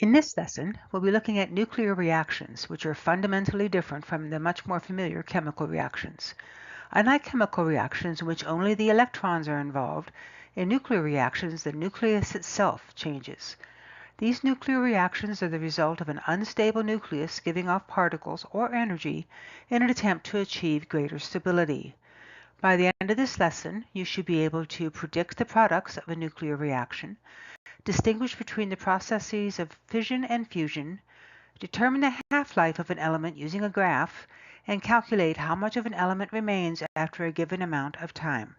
In this lesson, we'll be looking at nuclear reactions, which are fundamentally different from the much more familiar chemical reactions. Unlike chemical reactions in which only the electrons are involved, in nuclear reactions the nucleus itself changes. These nuclear reactions are the result of an unstable nucleus giving off particles or energy in an attempt to achieve greater stability. By the end of this lesson, you should be able to predict the products of a nuclear reaction, distinguish between the processes of fission and fusion, determine the half-life of an element using a graph, and calculate how much of an element remains after a given amount of time.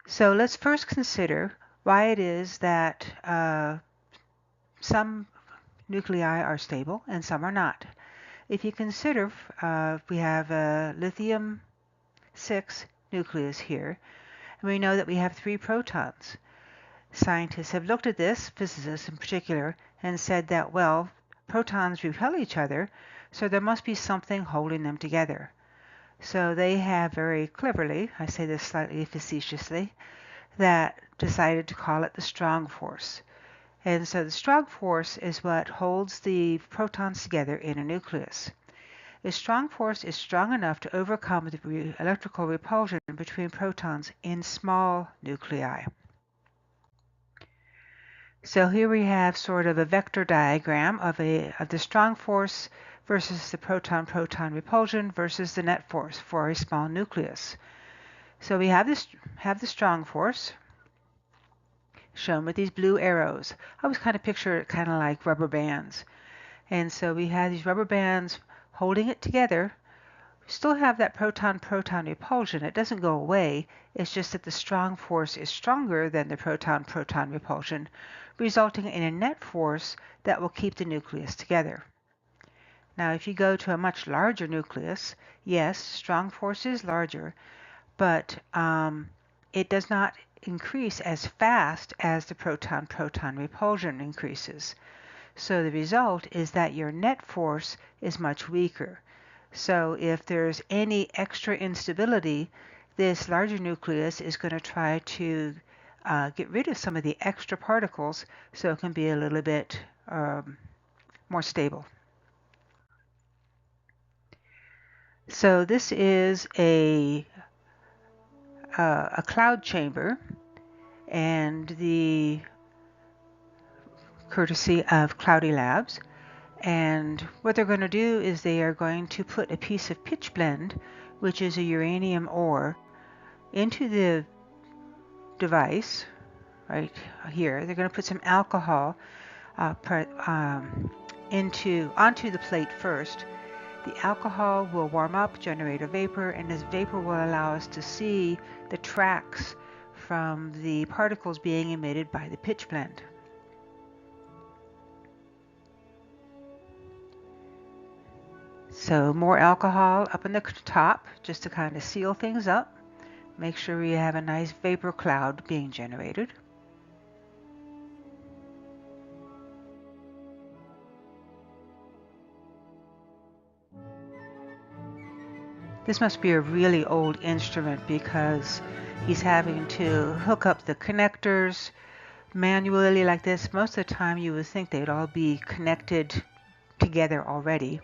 So let's first consider why it is that some nuclei are stable and some are not. If you consider we have a lithium-6 nucleus here, and we know that we have 3 protons. Scientists have looked at this, physicists in particular, and said that, well, protons repel each other, so there must be something holding them together. So they have very cleverly, I say this slightly facetiously, that decided to call it the strong force. And so the strong force is what holds the protons together in a nucleus. The strong force is strong enough to overcome the electrical repulsion between protons in small nuclei. So here we have sort of a vector diagram of the strong force versus the proton-proton repulsion versus the net force for a small nucleus. So we have the strong force shown with these blue arrows. I always kind of picture it kind of like rubber bands. And so we have these rubber bands holding it together. We still have that proton-proton repulsion. It doesn't go away. It's just that the strong force is stronger than the proton-proton repulsion, resulting in a net force that will keep the nucleus together. Now, if you go to a much larger nucleus, yes, strong force is larger, but it does not increase as fast as the proton-proton repulsion increases. So the result is that your net force is much weaker. So if there's any extra instability, this larger nucleus is going to try to get rid of some of the extra particles so it can be a little bit more stable. So this is a cloud chamber, and the courtesy of Cloudy Labs. And what they're going to do is they are going to put a piece of pitchblende, which is a uranium ore, into the device right here. They're going to put some alcohol onto the plate first. The alcohol will warm up, generate a vapor, and this vapor will allow us to see the tracks from the particles being emitted by the pitchblende. So more alcohol up in the top just to kind of seal things up. Make sure we have a nice vapor cloud being generated. This must be a really old instrument because he's having to hook up the connectors manually like this. Most of the time you would think they'd all be connected together already.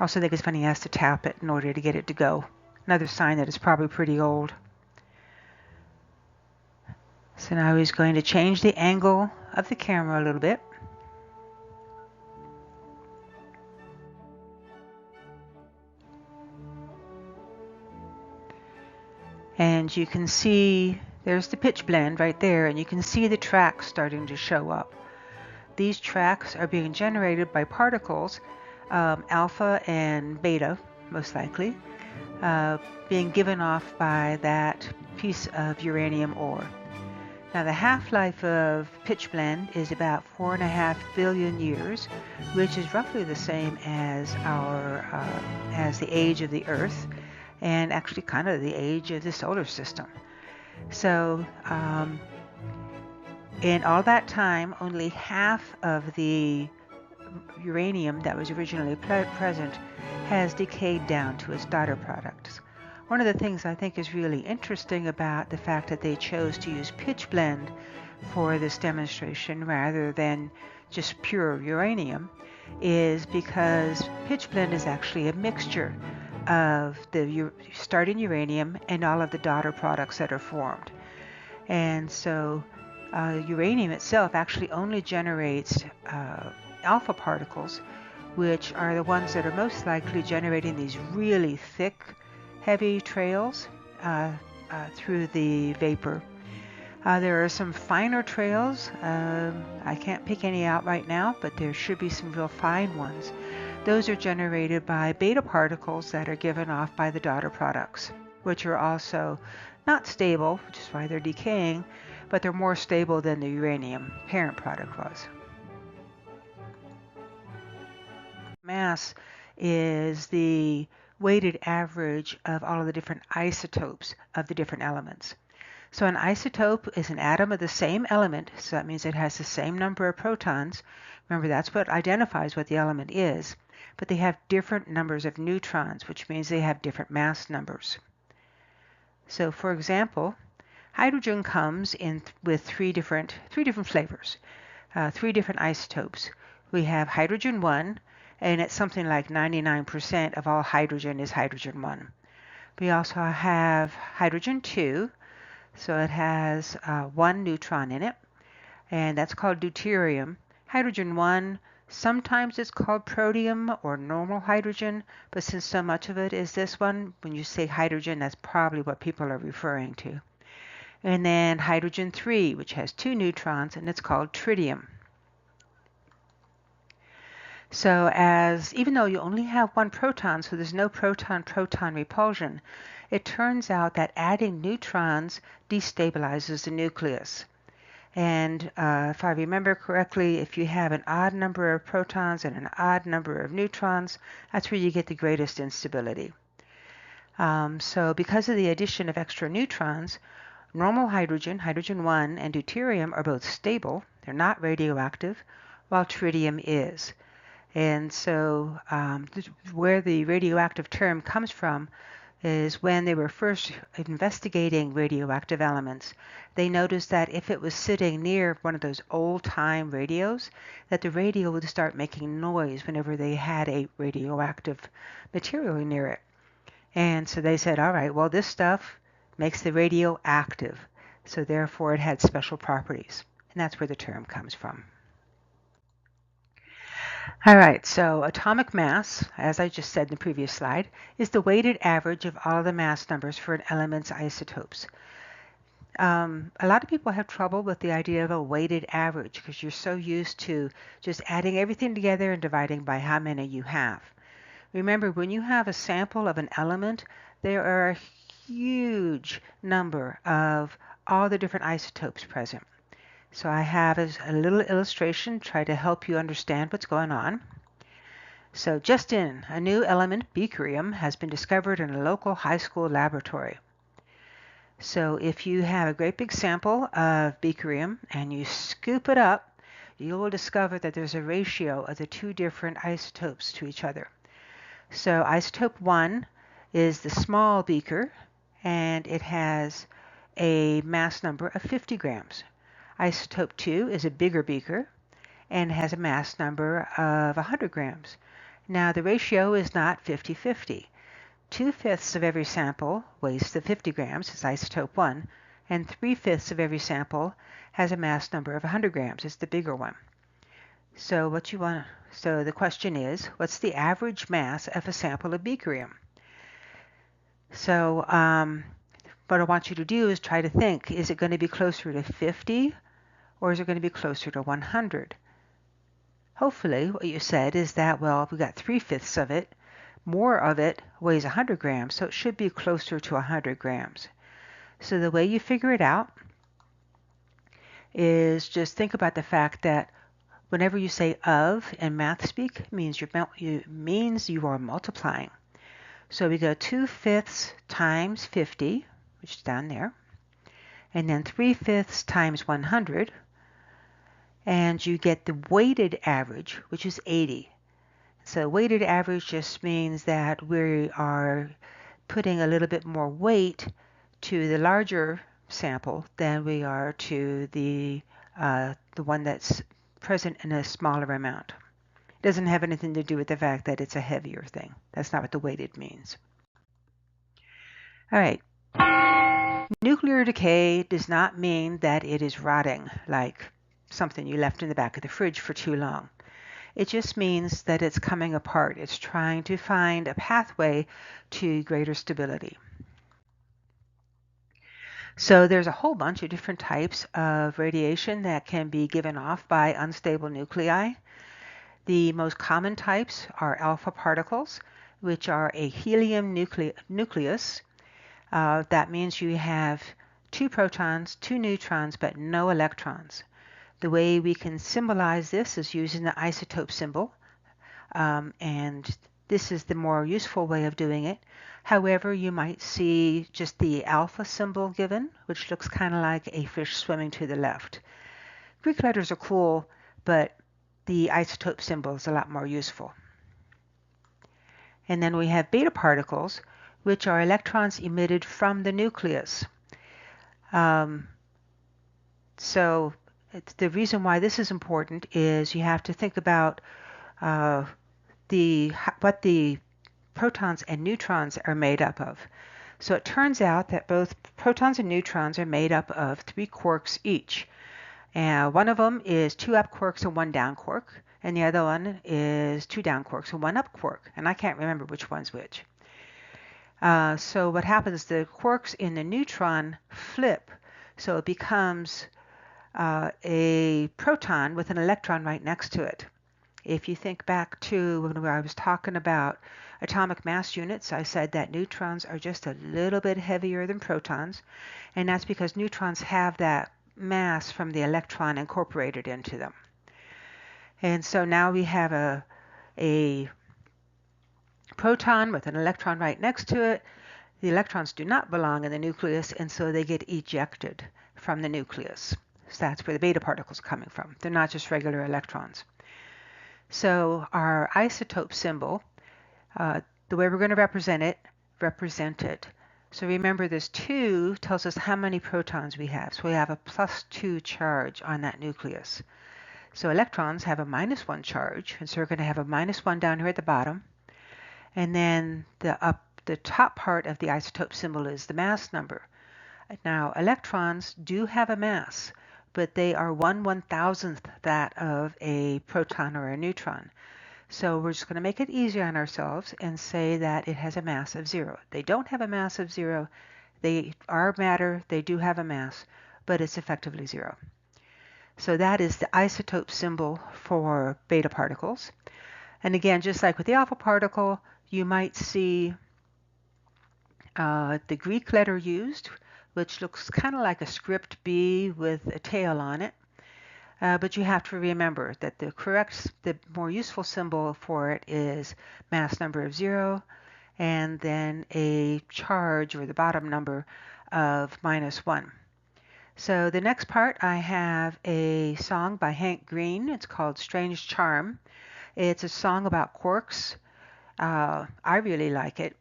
Also think it's funny he has to tap it in order to get it to go. Another sign that it's probably pretty old. So now he's going to change the angle of the camera a little bit. And you can see there's the pitchblende right there, and you can see the tracks starting to show up. These tracks are being generated by particles, alpha and beta, most likely, being given off by that piece of uranium ore. Now the half-life of pitchblende is about 4.5 billion years, which is roughly the same as the age of the Earth, and actually kind of the age of the solar system. So in all that time, only half of the uranium that was originally present has decayed down to its daughter products. One of the things I think is really interesting about the fact that they chose to use pitchblende for this demonstration rather than just pure uranium is because pitchblende is actually a mixture of the starting uranium and all of the daughter products that are formed. And so uranium itself actually only generates alpha particles, which are the ones that are most likely generating these really thick, heavy trails through the vapor. There are some finer trails. I can't pick any out right now, but there should be some real fine ones. Those are generated by beta particles that are given off by the daughter products, which are also not stable, which is why they're decaying, but they're more stable than the uranium parent product was. Mass is the weighted average of all of the different isotopes of the different elements. So an isotope is an atom of the same element, so that means it has the same number of protons. Remember, that's what identifies what the element is, but they have different numbers of neutrons, which means they have different mass numbers. So for example, hydrogen comes in with three different flavors, three different isotopes. We have hydrogen 1, and it's something like 99% of all hydrogen is hydrogen 1. We also have hydrogen 2, so it has 1 neutron in it, and that's called deuterium. Hydrogen 1, sometimes it's called protium or normal hydrogen, but since so much of it is this one, when you say hydrogen, that's probably what people are referring to. And then hydrogen 3, which has 2 neutrons, and it's called tritium. So even though you only have 1 proton, so there's no proton-proton repulsion, it turns out that adding neutrons destabilizes the nucleus. And if I remember correctly, if you have an odd number of protons and an odd number of neutrons, that's where you get the greatest instability. So because of the addition of extra neutrons, normal hydrogen, hydrogen 1, and deuterium are both stable. They're not radioactive, while tritium is. And so where the radioactive term comes from is when they were first investigating radioactive elements, they noticed that if it was sitting near one of those old-time radios, that the radio would start making noise whenever they had a radioactive material near it. And so they said, all right, well, this stuff makes the radio active, so therefore it had special properties. And that's where the term comes from. All right, so atomic mass, as I just said in the previous slide, is the weighted average of all of the mass numbers for an element's isotopes. A lot of people have trouble with the idea of a weighted average because you're so used to just adding everything together and dividing by how many you have. Remember, when you have a sample of an element, there are a huge number of all the different isotopes present. So I have a little illustration to try to help you understand what's going on. So just in, a new element, becerium, has been discovered in a local high school laboratory. So if you have a great big sample of becerium and you scoop it up, you will discover that there's a ratio of the two different isotopes to each other. So isotope 1 is the small beaker, and it has a mass number of 50 grams. Isotope 2 is a bigger beaker and has a mass number of 100 grams. Now the ratio is not 50-50. 2/5 of every sample weighs the 50 grams, it's isotope 1, and 3/5 of every sample has a mass number of 100 grams, it's the bigger one. So the question is, what's the average mass of a sample of becerium? So what I want you to do is try to think, is it going to be closer to 50 or is it going to be closer to 100? Hopefully what you said is that, well, we got 3/5 of it, more of it weighs 100 grams, so it should be closer to 100 grams. So the way you figure it out is just think about the fact that whenever you say of in math speak, means you are multiplying. So we go 2/5 times 50, which is down there, and then 3/5 times 100, and you get the weighted average, which is 80. So weighted average just means that we are putting a little bit more weight to the larger sample than we are to the one that's present in a smaller amount. It doesn't have anything to do with the fact that it's a heavier thing. That's not what the weighted means. All right. Nuclear decay does not mean that it is rotting like something you left in the back of the fridge for too long. It just means that it's coming apart. It's trying to find a pathway to greater stability. So there's a whole bunch of different types of radiation that can be given off by unstable nuclei. The most common types are alpha particles, which are a helium nucleus. That means you have 2 protons, 2 neutrons, but no electrons. The way we can symbolize this is using the isotope symbol, and this is the more useful way of doing it. However, you might see just the alpha symbol given, which looks kind of like a fish swimming to the left. Greek letters are cool, but the isotope symbol is a lot more useful. And then we have beta particles, which are electrons emitted from the nucleus. So the reason why this is important is you have to think about what the protons and neutrons are made up of. So it turns out that both protons and neutrons are made up of 3 quarks each. One of them is 2 up quarks and 1 down quark, and the other one is 2 down quarks and 1 up quark, and I can't remember which one's which. So what happens, the quarks in the neutron flip, so it becomes a proton with an electron right next to it. If you think back to when I was talking about atomic mass units, I said that neutrons are just a little bit heavier than protons, and that's because neutrons have that mass from the electron incorporated into them. And so now we have a proton with an electron right next to it. The electrons do not belong in the nucleus, and so they get ejected from the nucleus. So that's where the beta particles are coming from. They're not just regular electrons. So our isotope symbol, the way we're going to represent it. So remember, this 2 tells us how many protons we have. So we have a +2 charge on that nucleus. So electrons have a -1 charge, and so we're going to have a -1 down here at the bottom. And then the top part of the isotope symbol is the mass number. Now, electrons do have a mass, but they are 1/1000th that of a proton or a neutron. So we're just going to make it easier on ourselves and say that it has a mass of 0. They don't have a mass of 0. They are matter. They do have a mass, but it's effectively 0. So that is the isotope symbol for beta particles. And again, just like with the alpha particle, you might see the Greek letter used, which looks kind of like a script B with a tail on it. But you have to remember that the more useful symbol for it is mass number of 0, and then a charge, or the bottom number, of -1. So the next part, I have a song by Hank Green. It's called Strange Charm. It's a song about quarks. I really like it.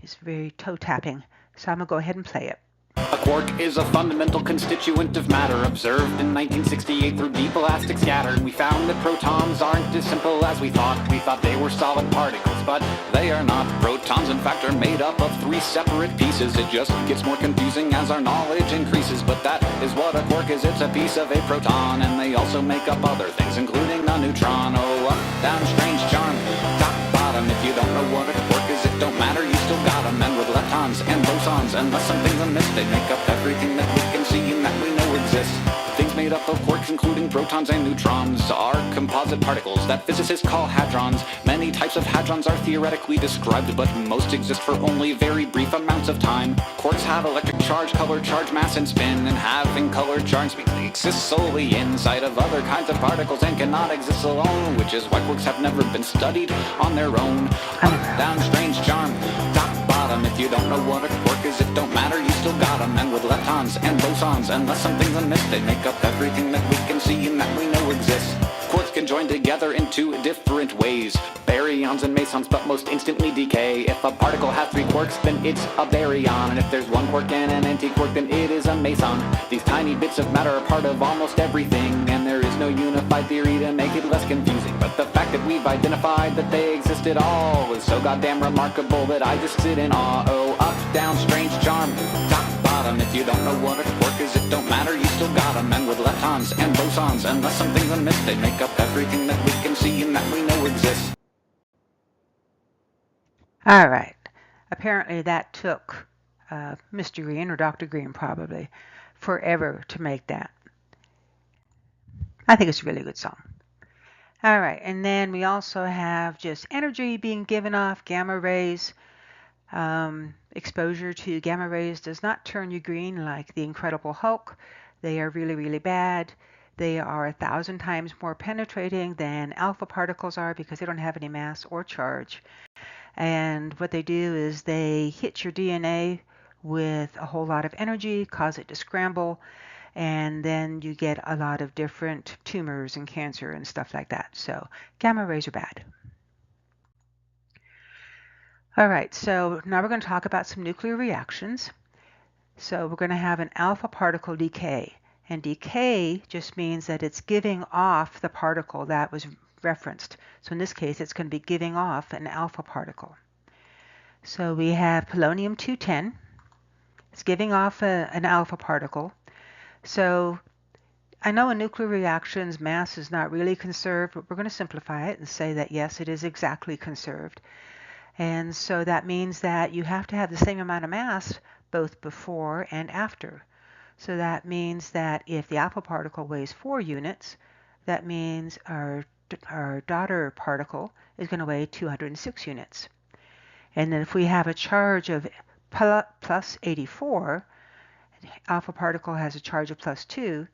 It's very toe-tapping. So I'm going to go ahead and play it. A quark is a fundamental constituent of matter, observed in 1968 through deep elastic scatter. We found that protons aren't as simple as we thought. We thought they were solid particles, but they are not. Protons, in fact, are made up of 3 separate pieces. It just gets more confusing as our knowledge increases, but that is what a quark is. It's a piece of a proton, and they also make up other things, including a neutron. Oh, up, down, strange charm, top, bottom. If you don't know what a quark is, it don't matter, you still got them. And with leptons and bosons, unless something's amiss, they make up everything that we can see and that we know exists. Things made up of quarks, including protons and neutrons, are composite particles that physicists call hadrons. Many types of hadrons are theoretically described, but most exist for only very brief amounts of time. Quarks have electric charge, color, charge, mass, and spin, and having colored charge means they exist solely inside of other kinds of particles and cannot exist alone, which is why quarks have never been studied on their own. Up, down, strange charm, top, bottom. If you don't know what a quark is, it don't matter, you still got them. And with leptons and bosons, unless something's amiss, they make up everything that we can see and that we know exists. Quarks can join together in two different ways. Baryons and mesons, but most instantly decay. If a particle has three quarks, then it's a baryon. And if there's one quark and an antiquark, then it is a meson. These tiny bits of matter are part of almost everything, and there is no unified theory to make it less confusing. But the fact that we've identified that they exist at all is so goddamn remarkable that I just sit in awe. Oh, up, down, strange charm, top, bottom. If you don't know what a quark is, it don't matter, you still got them. And with leptons and bosons, unless something's amiss, they make up everything that we can see and that we know exists. All right. Apparently that took Mr. Green, or Dr. Green probably, forever to make that. I think it's a really good song. All right, and then we also have just energy being given off, gamma rays. Exposure to gamma rays does not turn you green like the Incredible Hulk. They are really, really bad. They are 1,000 times more penetrating than alpha particles are because they don't have any mass or charge. And what they do is they hit your DNA with a whole lot of energy, cause it to scramble, and then you get a lot of different tumors and cancer and stuff like that. So gamma rays are bad. All right, so now we're going to talk about some nuclear reactions. So we're going to have an alpha particle decay. And decay just means that it's giving off the particle that was referenced. So in this case, it's going to be giving off an alpha particle. So we have polonium-210. It's giving off an alpha particle. So I know in nuclear reactions, mass is not really conserved, but we're going to simplify it and say that yes, it is exactly conserved. And so that means that you have to have the same amount of mass both before and after. So that means that if the alpha particle weighs 4 units, that means our daughter particle is going to weigh 206 units. And then if we have a charge of plus 84, alpha particle has a charge of plus 2,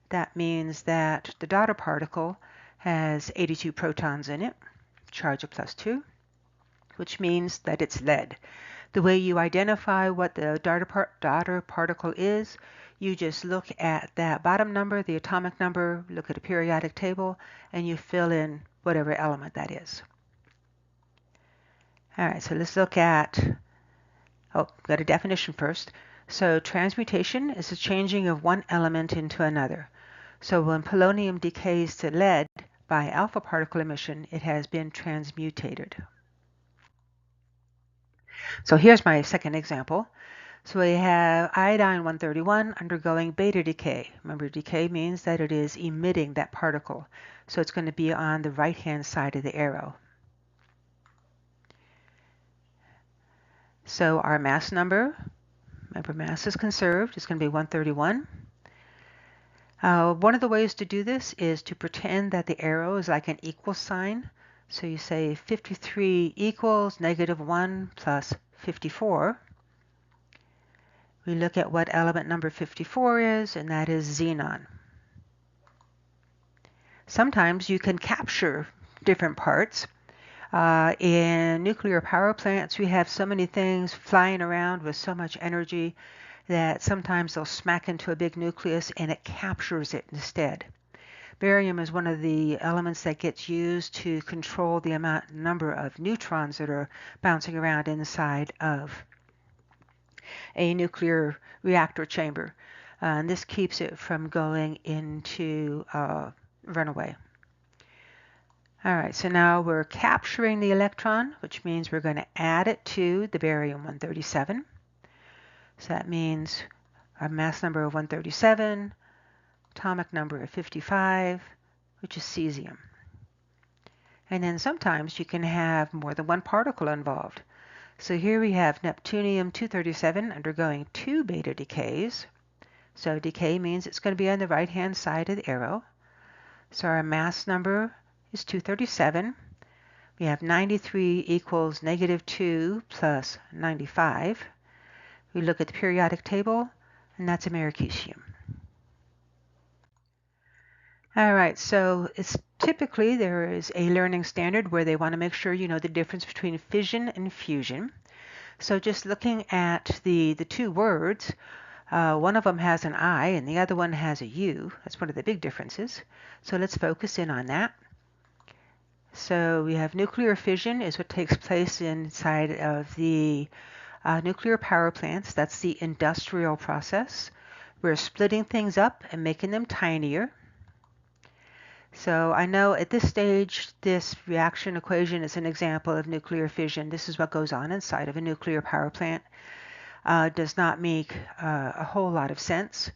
that means that the daughter particle has 82 protons in it, charge of plus 2, which means that it's lead. The way you identify what the daughter particle is, you just look at that bottom number, the atomic number, look at a periodic table, and you fill in whatever element that is. All right, so let's look at, got a definition first. So transmutation is the changing of one element into another. So when polonium decays to lead by alpha particle emission, it has been transmutated. So here's my second example. So we have iodine-131 undergoing beta decay. Remember, decay means that it is emitting that particle. So it's going to be on the right-hand side of the arrow. So our mass number, remember mass is conserved, it's going to be 131. One of the ways to do this is to pretend that the arrow is like an equal sign. So you say 53 equals -1 plus 54. We look at what element number 54 is, and that is xenon. Sometimes you can capture different parts. In nuclear power plants, we have so many things flying around with so much energy that sometimes they'll smack into a big nucleus and it captures it instead. Barium is one of the elements that gets used to control the number of neutrons that are bouncing around inside of a nuclear reactor chamber. And this keeps it from going into runaway. All right, so now we're capturing the electron, which means we're going to add it to the barium-137. So that means our mass number of 137, atomic number of 55, which is cesium. And then sometimes you can have more than one particle involved. So here we have neptunium-237 undergoing 2 beta decays. So decay means it's going to be on the right-hand side of the arrow. So our mass number is 237. We have 93 equals -2 plus 95. We look at the periodic table, and that's americesium. All right, so it's typically there is a learning standard where they want to make sure you know the difference between fission and fusion. So just looking at the two words, one of them has an I and the other one has a U. That's one of the big differences. So let's focus in on that. So we have nuclear fission is what takes place inside of the nuclear power plants. That's the industrial process. We're splitting things up and making them tinier. So I know at this stage, this reaction equation is an example of nuclear fission. This is what goes on inside of a nuclear power plant. Does not make a whole lot of sense.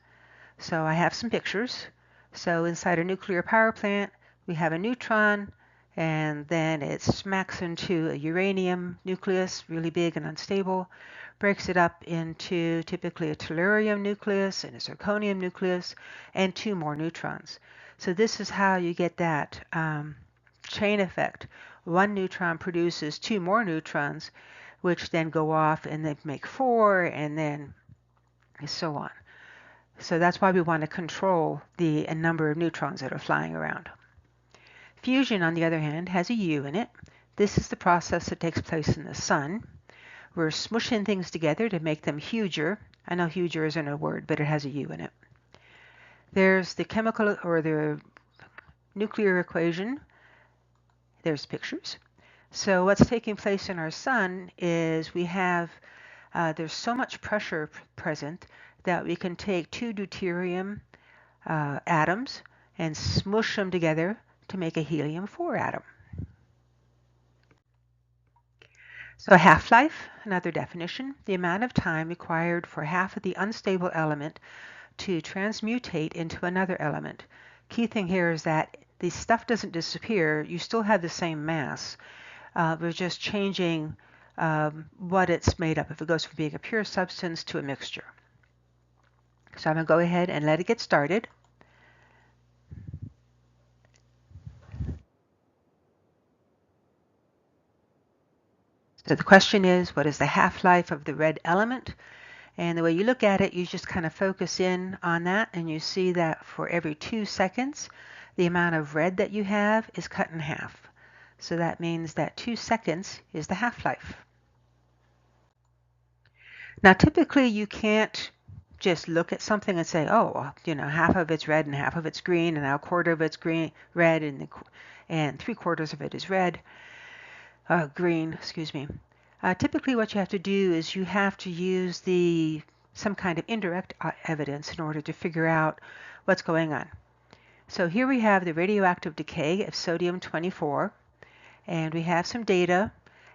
So I have some pictures. So inside a nuclear power plant, we have a neutron, and then it smacks into a uranium nucleus, really big and unstable, breaks it up into typically a tellurium nucleus and a zirconium nucleus, and 2 more neutrons. So this is how you get that chain effect. 1 neutron produces 2 more neutrons, which then go off and they make 4, and then so on. So that's why we want to control the number of neutrons that are flying around. Fusion, on the other hand, has a U in it. This is the process that takes place in the sun. We're smushing things together to make them huger. I know huger isn't a word, but it has a U in it. There's the chemical or the nuclear equation. There's pictures. So what's taking place in our sun is we have, there's so much pressure present that we can take 2 deuterium atoms and smush them together to make a helium-4 atom. So half-life, another definition, the amount of time required for half of the unstable element to transmutate into another element. Key thing here is that the stuff doesn't disappear. You still have the same mass. We're just changing what it's made up. If it goes from being a pure substance to a mixture. So I'm going to go ahead and let it get started. So the question is, what is the half-life of the red element? And the way you look at it, you just kind of focus in on that, and you see that for every 2 seconds, the amount of red that you have is cut in half. So that means that 2 seconds is the half-life. Now typically you can't just look at something and say, oh, you know, half of it's red and half of it's green, and now a quarter of it's red, and 3/4 of it is green, excuse me. Typically what you have to do is you have to use some kind of indirect evidence in order to figure out what's going on. So here we have the radioactive decay of sodium-24, and we have some data,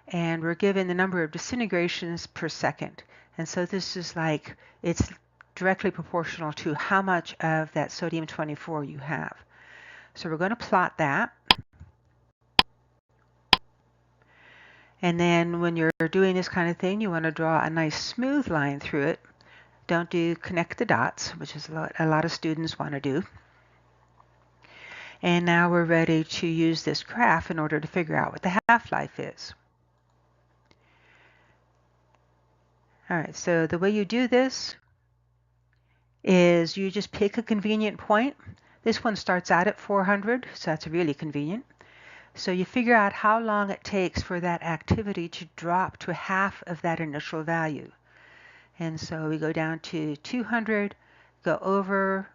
and we're given the number of disintegrations per second. And so this is like, it's directly proportional to how much of that sodium-24 you have. So we're going to plot that. And then when you're doing this kind of thing, you want to draw a nice smooth line through it. Don't do connect the dots, which is a lot of students want to do. And now we're ready to use this graph in order to figure out what the half-life is. All right, so the way you do this is you just pick a convenient point. This one starts out at 400, so that's really convenient. So you figure out how long it takes for that activity to drop to half of that initial value. And so we go down to 200, go over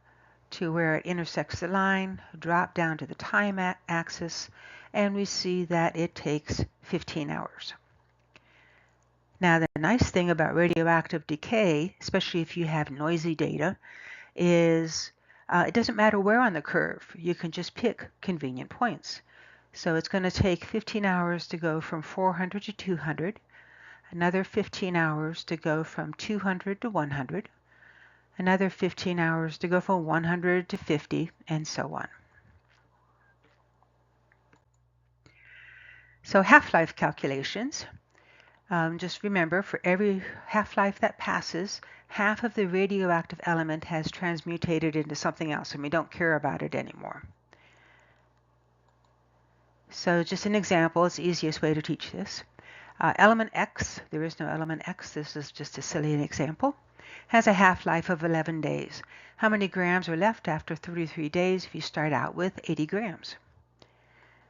to where it intersects the line, drop down to the time axis, and we see that it takes 15 hours. Now the nice thing about radioactive decay, especially if you have noisy data, is it doesn't matter where on the curve. You can just pick convenient points. So it's going to take 15 hours to go from 400 to 200, another 15 hours to go from 200 to 100, another 15 hours to go from 100 to 50, and so on. So half-life calculations. Just remember, for every half-life that passes, half of the radioactive element has transmutated into something else, and we don't care about it anymore. So just an example, it's the easiest way to teach this. Element X, there is no element X, this is just a silly example, has a half-life of 11 days. How many grams are left after 33 days if you start out with 80 grams?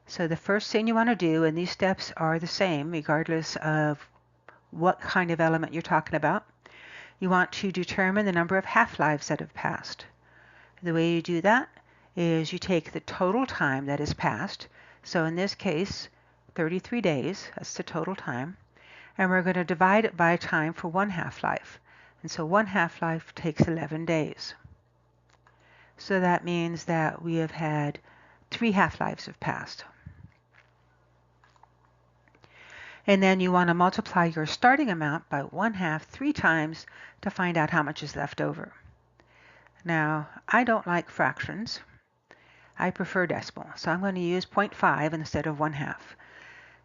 So the first thing you want to do, and these steps are the same regardless of what kind of element you're talking about, you want to determine the number of half-lives that have passed. The way you do that is you take the total time that has passed, So in this case, 33 days, that's the total time. And we're going to divide it by time for one half-life. And so one half-life takes 11 days. So that means that we have had 3 half-lives have passed. And then you want to multiply your starting amount by 1/2 3 times to find out how much is left over. Now, I don't like fractions. I prefer decimal, so I'm going to use 0.5 instead of 1/2.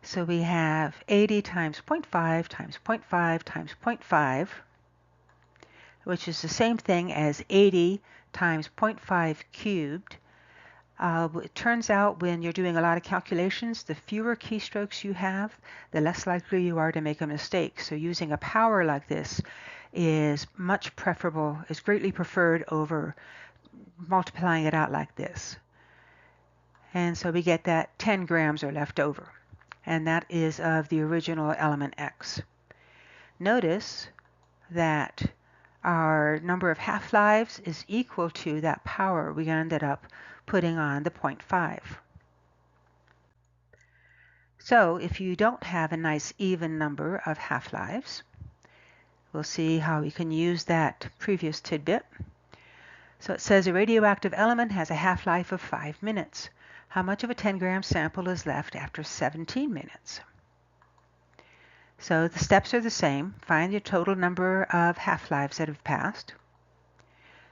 So we have 80 times 0.5 times 0.5 times 0.5, which is the same thing as 80 times 0.5 cubed. It turns out when you're doing a lot of calculations, the fewer keystrokes you have, the less likely you are to make a mistake. So using a power like this is much preferable, is greatly preferred over multiplying it out like this. And so we get that 10 grams are left over, and that is of the original element X. Notice that our number of half-lives is equal to that power we ended up putting on the 0.5. So if you don't have a nice even number of half-lives, we'll see how we can use that previous tidbit. So it says a radioactive element has a half-life of 5 minutes. How much of a 10-gram sample is left after 17 minutes? So the steps are the same. Find your total number of half-lives that have passed.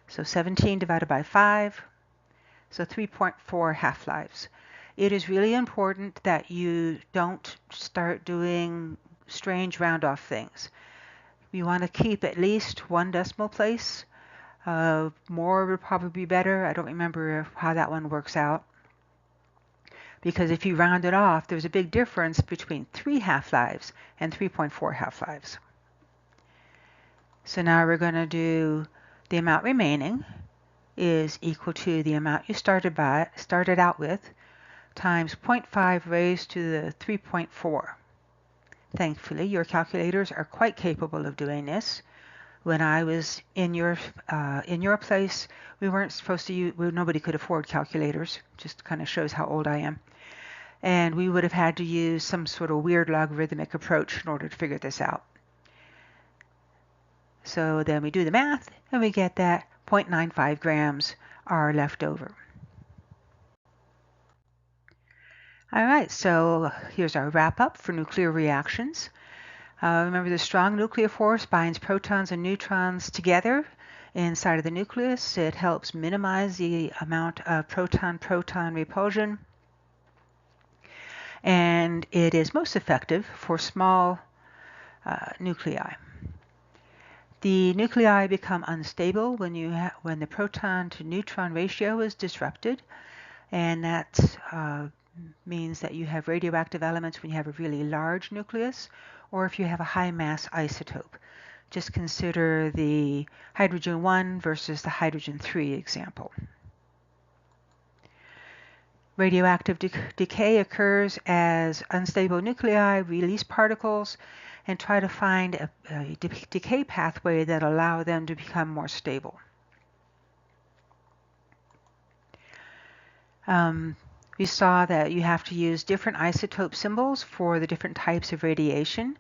So 17 divided by 5, so 3.4 half-lives. It is really important that you don't start doing strange round-off things. You want to keep at least one decimal place. More would probably be better. I don't remember how that one works out. Because if you round it off, there's a big difference between 3 half-lives and 3.4 half-lives. So now we're going to do the amount remaining is equal to the amount you started out with times 0.5 raised to the 3.4. Thankfully, your calculators are quite capable of doing this. When I was in your place, we weren't supposed to use, nobody could afford calculators. Just kind of shows how old I am. And we would have had to use some sort of weird logarithmic approach in order to figure this out. So then we do the math, and we get that 0.95 grams are left over. All right, so here's our wrap-up for nuclear reactions. Remember, the strong nuclear force binds protons and neutrons together inside of the nucleus. It helps minimize the amount of proton-proton repulsion. And it is most effective for small nuclei. The nuclei become unstable when the proton to neutron ratio is disrupted, and that means that you have radioactive elements when you have a really large nucleus, or if you have a high mass isotope. Just consider the hydrogen 1 versus the hydrogen 3 example. Radioactive decay occurs as unstable nuclei release particles and try to find a decay pathway that allow them to become more stable. We saw that you have to use different isotope symbols for the different types of radiation,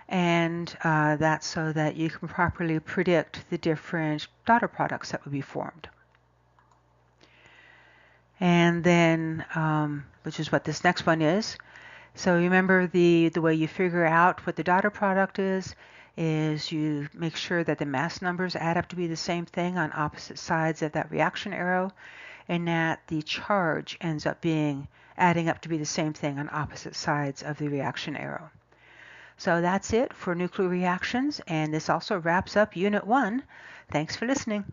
and that's so that you can properly predict the different daughter products that would be formed. And then, which is what this next one is. So remember the way you figure out what the daughter product is you make sure that the mass numbers add up to be the same thing on opposite sides of that reaction arrow, and that the charge ends up adding up to be the same thing on opposite sides of the reaction arrow. So that's it for nuclear reactions, and this also wraps up Unit 1. Thanks for listening.